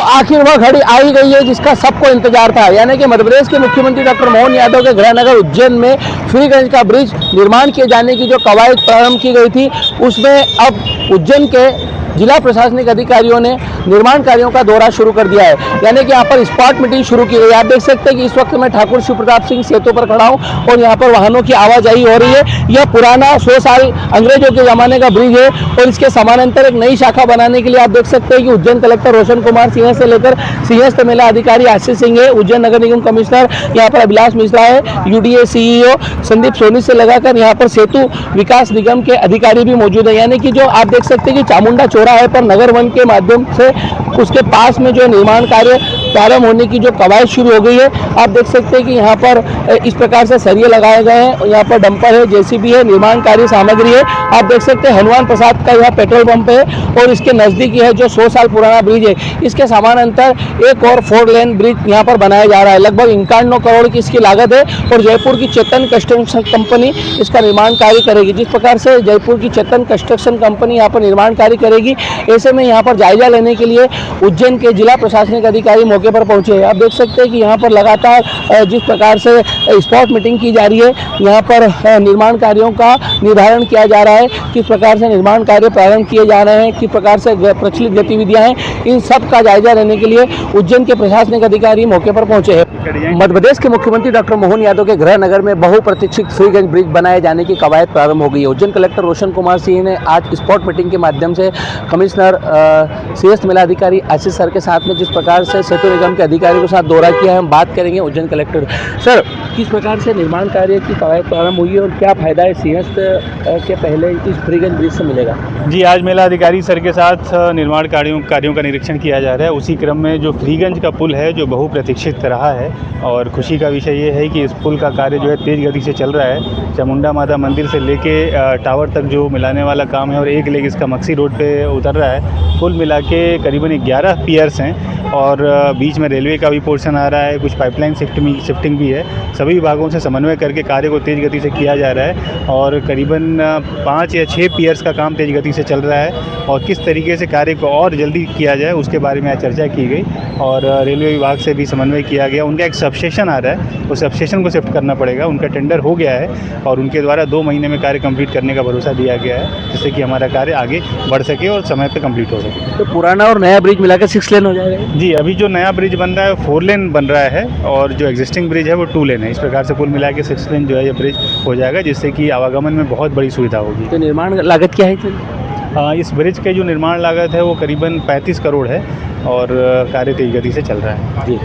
आखिर वह घड़ी आ ही गई है जिसका सबको इंतजार था, यानी कि मध्य प्रदेश के मुख्यमंत्री डॉक्टर मोहन यादव के गृह नगर उज्जैन में फ्रीगंज का ब्रिज निर्माण किए जाने की जो कवायद प्रारंभ की गई थी, उसमें अब उज्जैन के जिला प्रशासनिक अधिकारियों ने निर्माण कार्यों का दौरा शुरू कर दिया है, यानी कि यहाँ पर स्पॉट मीटिंग शुरू की गई है। आप देख सकते हैं कि इस वक्त मैं ठाकुर शिव प्रताप सिंह सेतु पर खड़ा हूँ और यहाँ पर वाहनों की आवाजाही हो रही है। यह पुराना 100 साल अंग्रेजों के ज़माने का ब्रिज है और इसके समानांतर एक नई शाखा बनाने के लिए आप देख सकते हैं कि उज्जैन कलेक्टर रोशन कुमार सिंह से लेकर सिंहस्थ मेला अधिकारी आशीष सिंह है, उज्जैन नगर निगम कमिश्नर यहाँ पर अभिलाष मिश्रा है, यूडीए सीईओ संदीप सोनी से लगाकर यहाँ पर सेतु विकास निगम के अधिकारी भी मौजूद है। यानी कि जो आप देख सकते हैं कि चामुंडा चौराहे पर नगर वन के माध्यम से उसके पास में जो निर्माण कार्य प्रारंभ होने की जो कवायद शुरू हो गई है। आप देख सकते हैं कि यहाँ पर इस प्रकार से सरिये लगाए गए हैं, यहाँ पर डंपर है, जेसीबी है, निर्माण कार्य सामग्री है। आप देख सकते हैं हनुमान प्रसाद का यह पेट्रोल पंप है और इसके नज़दीक है जो 100 साल पुराना ब्रिज है। इसके समानांतर एक और 4 लेन ब्रिज यहाँ पर बनाया जा रहा है। लगभग 51 करोड़ की इसकी लागत है और जयपुर की चेतन कंस्ट्रक्शन कंपनी इसका निर्माण कार्य करेगी। जिस प्रकार से जयपुर की चेतन कंस्ट्रक्शन कंपनी यहाँ पर निर्माण कार्य करेगी, ऐसे में यहाँ पर जायजा लेने के लिए उज्जैन के जिला प्रशासनिक अधिकारी मौके पर पहुंचे हैं। आप देख सकते हैं कि यहाँ पर लगातार जिस प्रकार से स्पॉट मीटिंग की जा रही है, यहाँ पर निर्माण कार्यों का निर्धारण किया जा रहा है, किस प्रकार से निर्माण कार्य प्रारंभ किए जा रहे हैं, किस प्रकार से प्रचलित गतिविधियां हैं, इन सब का जायजा लेने के लिए उज्जैन के प्रशासनिक अधिकारी मौके पर पहुंचे हैं। मध्य प्रदेश के मुख्यमंत्री डॉक्टर मोहन यादव के गृह नगर में बहुप्रतीक्षित फ्रीगंज ब्रिज बनाए जाने की कवायद प्रारंभ हो गई है। उज्जैन कलेक्टर रोशन कुमार सिंह ने आज स्पॉट मीटिंग के माध्यम से कमिश्नर सिंहस्थ मेला अधिकारी आशीष सर के साथ में जिस प्रकार से सेतु निगम के अधिकारियों के साथ दौरा किया है, हम बात करेंगे उज्जैन कलेक्टर सर किस प्रकार से निर्माण कार्य की कवायद प्रारंभ हुई है और क्या फायदा है सिंहस्थ के पहले इस फ्रीगंज ब्रिज से मिलेगा। जी, आज मेला अधिकारी सर के साथ निर्माण कार्यों का निरीक्षण किया जा रहा है। उसी क्रम में जो फ्रीगंज का पुल है जो बहुप्रतीक्षित रहा है और खुशी का विषय ये है कि इस पुल का कार्य जो है तेज़ गति से चल रहा है। चामुंडा माता मंदिर से लेके टावर तक जो मिलाने वाला काम है और एक लेग इसका मक्सी रोड पे उतर रहा है। कुल मिला के करीबन 11 पियर्स हैं और बीच में रेलवे का भी पोर्शन आ रहा है, कुछ पाइपलाइन शिफ्टिंग भी है। सभी विभागों से समन्वय करके कार्य को तेज़ गति से किया जा रहा है और करीबन 5 या 6 पियर्स का काम तेज़ गति से चल रहा है और किस तरीके से कार्य को और जल्दी किया जाए उसके बारे में आज चर्चा की गई और रेलवे विभाग से भी समन्वय किया गया। उनका एक सबस्टेशन आ रहा है, उस सबस्टेशन को शिफ्ट करना पड़ेगा, उनका टेंडर हो गया है और उनके द्वारा 2 महीने में कार्य कंप्लीट करने का भरोसा दिया गया है, जिससे कि हमारा कार्य आगे बढ़ सके और समय पर कंप्लीट हो सके। तो पुराना और नया ब्रिज मिलाकर 6 लेन हो जाएगा। जी, अभी जो नया ब्रिज बन रहा है 4 लेन बन रहा है और जो एग्जिस्टिंग ब्रिज है वो 2 लेन है। इस प्रकार से कुल मिला के 6 लेन जो है ये ब्रिज हो जाएगा, जिससे कि आवागमन में बहुत बड़ी सुविधा होगी। तो निर्माण लागत क्या है? इस ब्रिज के जो निर्माण लागत है वो करीबन 35 करोड़ है और कार्य तेज गति से चल रहा है। जी,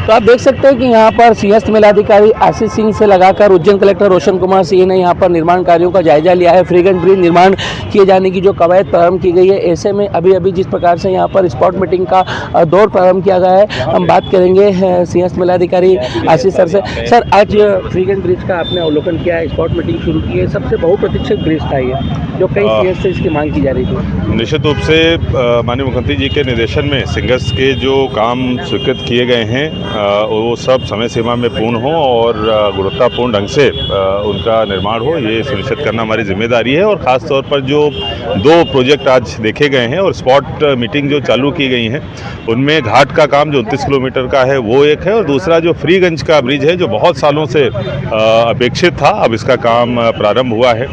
तो आप देख सकते हैं कि यहाँ पर सिंहस्थ मेलाधिकारी आशीष सिंह से लगाकर उज्जैन कलेक्टर रोशन कुमार सिंह ने यहाँ पर निर्माण कार्यों का जायजा लिया है। फ्रीगंज ब्रिज निर्माण किए जाने की जो कवायद प्रारंभ की गई है, ऐसे में अभी जिस प्रकार से यहाँ पर स्पॉट मीटिंग का दौर प्रारंभ किया गया है, हम बात करेंगे सिंहस्थ मेलाधिकारी आशीष सर से। सर, आज फ्रीगंज ब्रिज का आपने अवलोकन किया है, स्पॉट मीटिंग शुरू की है, सबसे बहुप्रतीक्षित ब्रिज था ये, जो कई सीएस से इसकी मांग की जा रही थी। निश्चित रूप से माननीय मुख्यमंत्री जी के निर्देशन में सिंहस्थ के जो काम स्वीकृत किए गए हैं वो सब समय सीमा में पूर्ण हो और गुणवत्तापूर्ण ढंग से उनका निर्माण हो, ये सुनिश्चित करना हमारी जिम्मेदारी है। और ख़ास तौर पर जो 2 प्रोजेक्ट आज देखे गए हैं और स्पॉट मीटिंग जो चालू की गई हैं, उनमें घाट का काम जो 29 किलोमीटर का है वो एक है और दूसरा जो फ्रीगंज का ब्रिज है जो बहुत सालों से अपेक्षित था, अब इसका काम प्रारंभ हुआ है।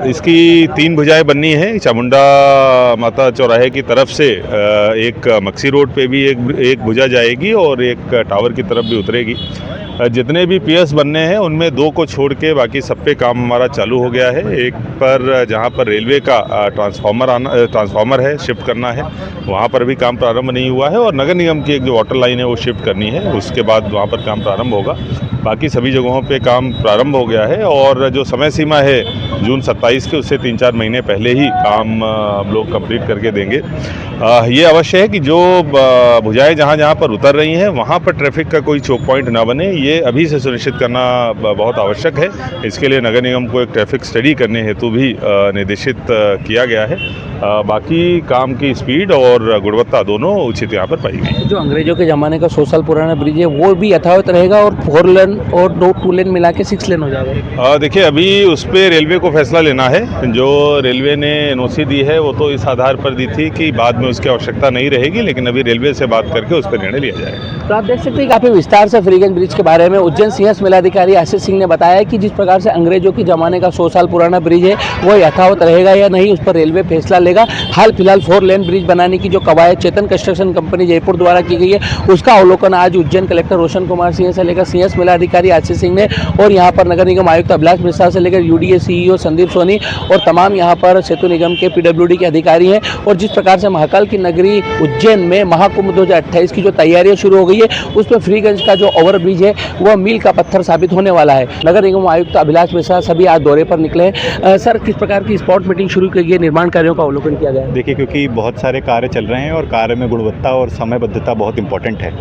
इसकी 3 भुजाएं बननी हैं। चामुंडा माता चौराहे की तरफ से एक मक्सी रोड पे भी एक भुजा जाएगी और एक टावर की तरफ भी उतरेगी। जितने भी पियर्स बनने हैं उनमें 2 को छोड़ के बाकी सब पे काम हमारा चालू हो गया है। एक पर जहाँ पर रेलवे का ट्रांसफार्मर है शिफ्ट करना है, वहाँ पर भी काम प्रारंभ नहीं हुआ है और नगर निगम की एक जो वाटर लाइन है वो शिफ्ट करनी है, उसके बाद वहाँ पर काम प्रारंभ होगा। बाकी सभी जगहों पे काम प्रारंभ हो गया है और जो समय सीमा है जून 27 के, उससे 3-4 महीने पहले ही काम हम लोग कंप्लीट करके देंगे। ये अवश्य है कि जो भुजाएं जहाँ पर उतर रही हैं वहाँ पर ट्रैफिक का कोई चोक पॉइंट ना बने, ये अभी से सुनिश्चित करना बहुत आवश्यक है। इसके लिए नगर निगम को एक ट्रैफिक स्टडी करने हेतु भी निर्देशित किया गया है। बाकी काम की स्पीड और गुणवत्ता दोनों उचित यहाँ पर पाई गई। जो अंग्रेजों के ज़माने का 100 साल पुराना ब्रिज है वो भी यथावत रहेगा और 4 लेन और 2 लेन मिला के 6 लेन हो जाएगा? देखिए, अभी उस पर रेलवे को फैसला लेना है। जो रेलवे ने एनओसी दी है वो तो इस आधार पर दी थी कि बाद में उसकी आवश्यकता नहीं रहेगी, लेकिन अभी रेलवे से बात करके उस पर निर्णय लिया जाएगा। तो आप देख सकते हैं काफ़ी विस्तार से फ्रीगंज ब्रिज के बारे में उज्जैन सिंहस्थ मेलाधिकारी आशीष सिंह ने बताया कि जिस प्रकार से अंग्रेजों के ज़माने का 100 साल पुराना ब्रिज है वो यथावत रहेगा या नहीं, उस पर रेलवे फैसला लेगा। हाल फिलहाल 4 लेन ब्रिज बनाने की जो कवायद चेतन कंस्ट्रक्शन कंपनी जयपुर द्वारा की गई है उसका अवलोकन आज उज्जैन कलेक्टर रोशन कुमार सिंह से लेकर सिंहस्थ मेलाधिकारी आशीष सिंह ने और यहाँ पर नगर निगम आयुक्त अभिलाष मिश्रा से लेकर यूडीए सीईओ संदीप सोनी और तमाम यहाँ पर सेतु निगम के पीडब्ल्यूडी के अधिकारी हैं। और जिस प्रकार से महाकाल की नगरी उज्जैन में महाकुंभ 2028 की जो तैयारियां शुरू हो गई है उसमें फ्रीगंज का जो ओवरब्रिज है वह मील का पत्थर साबित होने वाला है। नगर निगम आयुक्त अभिलाष मिश्रा सभी आज दौरे पर निकले हैं। सर, किस प्रकार की स्पॉट मीटिंग शुरू की गई, निर्माण कार्यों का अवलोकन किया गया है? देखिए, क्योंकि बहुत सारे कार्य चल रहे हैं और कार्य में गुणवत्ता और समयबद्धता बहुत इंपॉर्टेंट है,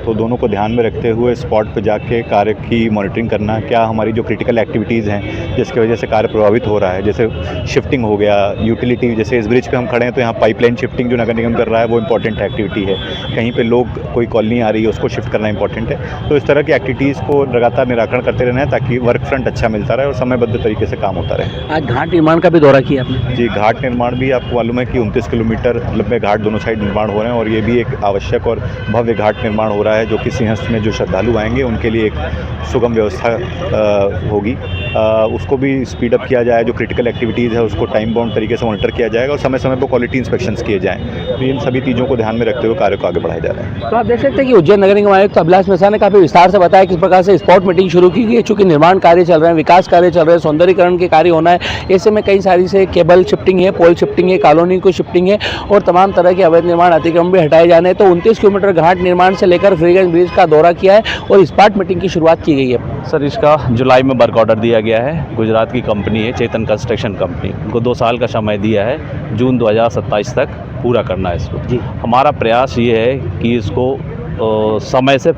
तो दोनों को ध्यान में रखते हुए स्पॉट पर जाके कार्य की मॉनिटरिंग करना, क्या हमारी जो क्रिटिकल एक्टिविटीज़ हैं जिसकी वजह से कार्य प्रभावित हो रहा है, जैसे शिफ्टिंग हो गया, यूटिलिटी, जैसे इस ब्रिज पे हम खड़े हैं तो यहाँ पाइपलाइन शिफ्टिंग जो नगर निगम कर रहा है वो इंपॉर्टेंट एक्टिविटी है। कहीं पे लोग कोई कॉलोनी आ रही है उसको शिफ्ट करना इंपॉर्टेंट है। तो इस तरह की एक्टिविटीज़ को लगातार निराकरण करते रहना है ताकि वर्क फ्रंट अच्छा मिलता रहे और समयबद्ध तरीके से काम होता रहे। आज घाट निर्माण का भी दौरा किया आपने? जी, घाट निर्माण भी आपको मालूम है कि 29 किलोमीटर लंबे घाट दोनों साइड निर्माण हो रहे हैं और ये भी एक आवश्यक और भव्य घाट निर्माण हो रहा है जो कि सिंहस्थ में जो श्रद्धालु आएंगे उनके लिए एक सुगम व्यवस्था होगी। उसको भी स्पीड अप किया जाए, जो क्रिटिकल एक्टिविटीज़ है उसको टाइम बाउंड तरीके से मॉनिटर किया जाएगा और समय समय पर क्वालिटी इंस्पेक्शंस किए जाएँ। तो इन सभी चीज़ों को ध्यान में रखते हुए कार्य को आगे बढ़ाया जा रहा है। तो आप देख सकते हैं कि उज्जैन नगर निगम आयुक्त अभिलाष मिश्रा ने काफी विस्तार से बताया किस प्रकार से स्पॉट मीटिंग शुरू की गई है। चूंकि निर्माण कार्य चल रहे हैं, विकास कार्य चल रहे हैं, सौंदर्यीकरण के कार्य होना है, ऐसे में कई सारी से केबल शिफ्टिंग है, पोल शिफ्टिंग है, कॉलोनी को शिफ्टिंग है और तमाम तरह के अवैध निर्माण अतिक्रमण भी हटाए जाने हैं। तो 29 किलोमीटर घाट निर्माण से लेकर फ्रीगंज ब्रिज का दौरा किया है और स्पॉट मीटिंग की शुरुआत की गई है। सर, इसका जुलाई में वर्क ऑर्डर दिया गया है। गुजरात की कंपनी है चेतन कंस्ट्रक्शन कंपनी, उनको 2 साल का समय दिया है, जून 2027 तक पूरा करना है इसको। जी। हमारा प्रयास ये है कि इसको समय से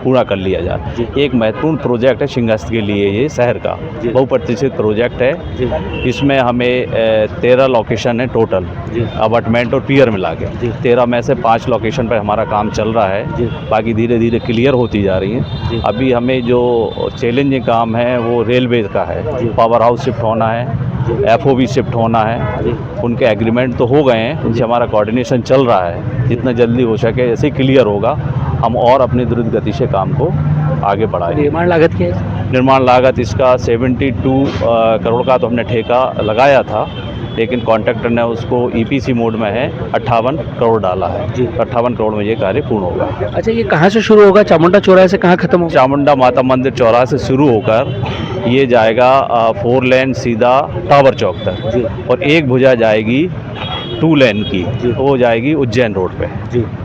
पूरा कर लिया जाए। एक महत्वपूर्ण प्रोजेक्ट है सिंहस्थ के लिए, ये शहर का बहुप्रतीक्षित प्रोजेक्ट है। इसमें हमें 13 लोकेशन है टोटल, अपार्टमेंट और पियर मिला के। 13 में से 5 लोकेशन पर हमारा काम चल रहा है, बाकी धीरे धीरे क्लियर होती जा रही हैं। अभी हमें जो चैलेंजिंग काम है वो रेलवे का है, पावर हाउस शिफ्ट होना है, FOB शिफ्ट होना है। उनके एग्रीमेंट तो हो गए हैं, उनसे हमारा कोऑर्डिनेशन चल रहा है। जितना जल्दी हो सके ऐसे ही क्लियर होगा, हम और अपनी द्रुत गति से काम को आगे बढ़ाएंगे। निर्माण लागत क्या है? निर्माण लागत इसका 72 करोड़ का तो हमने ठेका लगाया था, लेकिन कॉन्ट्रैक्टर ने उसको EPC मोड में है 58 करोड़ डाला है। 58 करोड़ में ये कार्य पूर्ण होगा। अच्छा, ये कहाँ से शुरू होगा? चामुंडा चौराहे से कहाँ खत्म होगा? चामुंडा माता मंदिर चौराहे से शुरू होकर ये जाएगा 4 लेन सीधा टावर चौक तक और एक भुजा जाएगी 2 लेन की, वो जाएगी उज्जैन रोड पे,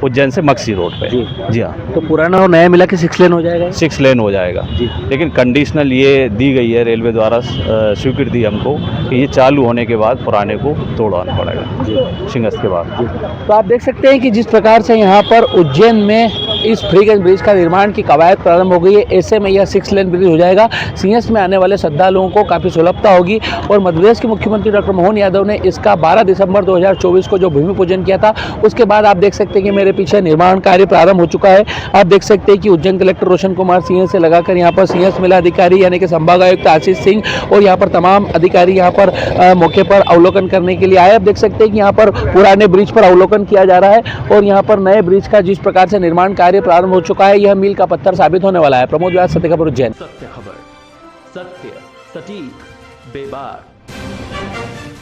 उज्जैन से मक्सी रोड पे। जी हाँ। तो पुराना और नया मिला के 6 लेन हो जाएगा? 6 लेन हो जाएगा। लेकिन कंडीशनल ये दी गई है रेलवे द्वारा स्वीकृति हमको कि ये चालू होने के बाद पुराने को तोड़वाना पड़ेगा सिंहस्थ के बाद। तो आप देख सकते हैं कि जिस प्रकार से यहाँ पर उज्जैन में इस फ्रीगंज ब्रिज का निर्माण की कवायद प्रारंभ हो गई है, ऐसे में यह 6 लेन ब्रिज हो जाएगा। सिंहस्थ में आने वाले श्रद्धालुओं को काफ़ी सुलभता होगी और मध्य प्रदेश के मुख्यमंत्री डॉक्टर मोहन यादव ने इसका 12 दिसंबर 2024 को जो भूमि पूजन किया था उसके बाद आप देख सकते हैं कि मेरे पीछे निर्माण कार्य प्रारंभ हो चुका है। आप देख सकते हैं कि उज्जैन कलेक्टर रोशन कुमार सिंह से लगाकर यहाँ पर सिंहस्थ मेलाधिकारी यानी कि संभाग आयुक्त आशीष सिंह और यहाँ पर तमाम अधिकारी यहाँ पर मौके पर अवलोकन करने के लिए आए। आप देख सकते हैं कि यहाँ पर पुराने ब्रिज पर अवलोकन किया जा रहा है और यहाँ पर नए ब्रिज का जिस प्रकार से निर्माण कार्य प्रारंभ हो चुका है, यह मील का पत्थर साबित होने वाला है। प्रमोद व्यास, सत्य खबर उज्जैन। सत्य खबर, सत्य, सटीक, बेबाक।